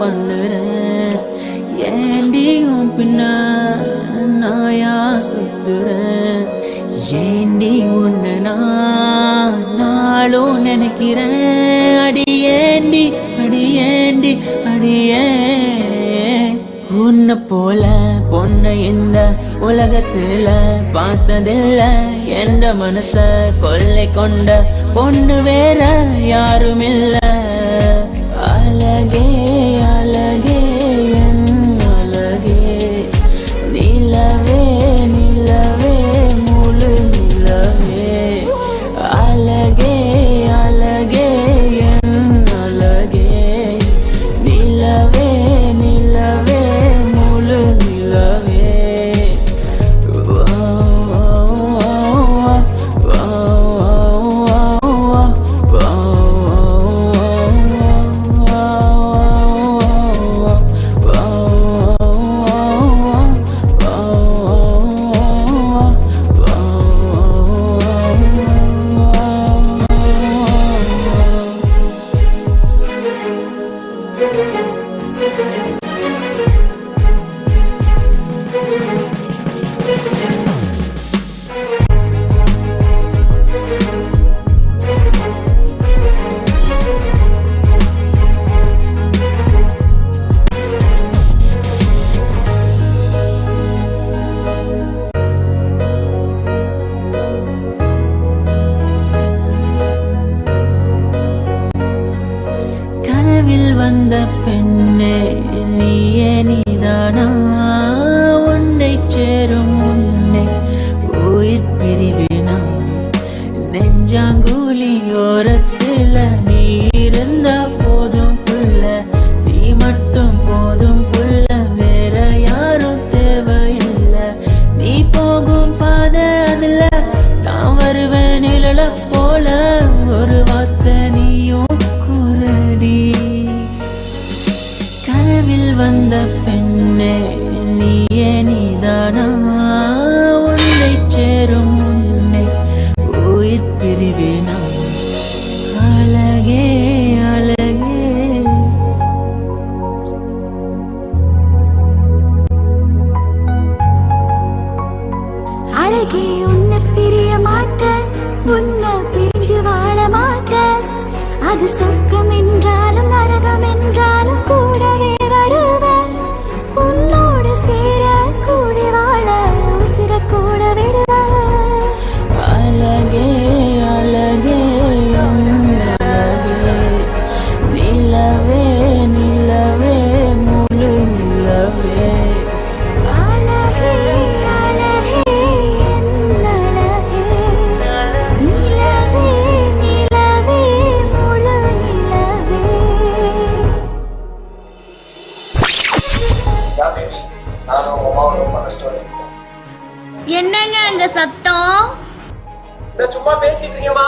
பண்ணுறேன். ஏண்டியும் பின்ன நாயா சுத்துறேன். ஏண்டி உன்னை நான் நாளும் நினைக்கிறேன். அடியேண்டி அடியேண்டி அடியே உன்னை போல பொண்ணை இந்த உலகத்துல பார்த்ததில்ல. என்ற மனச கொள்ளை கொண்ட பொண்ணு வேற யாரும் இல்ல. அழகே அழகே என் அழகே நிலவே நிலவே முழு நிலவே. அழகே அழகே என் அழகே நிலவே நிலவே முழு நிலவே. கனவில் வந்த பெண்ணே நீயே நீதானா. உன்னை சேரும் உன்னை உயிர் பிரிவினா. நெஞ்சாங்குழி ஓரத்துல நீ இருந்தா போதும் புள்ள. நீ மட்டும் போதும் புள்ள வேற யாரும் தேவையில்லை. நீ போகும் பாதை அதுல நான் வருவேன் நிழல போல. ஒரு வார்த்தை நீயும் குரடி. கனவில் வந்த பெண்ணே நீயே நீதானா. உன்னை சேரும் உன்னை உயிர் பிரிவினா. அழகே அழகே அழகே உன்னை பிரிய மாட்டேன். உன்னை பிரிஞ்சு வாழ மாட்டேன். அது சொர்க்கம் என்றாலும் நரகம் என்றாலும் கூடவே வருவேன். உன்னோடு சேர கூடி வாழ உசிர கூட விடுவேன். அழகே அழகே அழகே நிலவே நிலவே முழு நிலவே. அழகே அழகே என் அழகே நிலவே நிலவே முழு நிலவே. என்னங்க அங்க சத்தம்? சும்மா பேசிட்டு இருக்கேமா.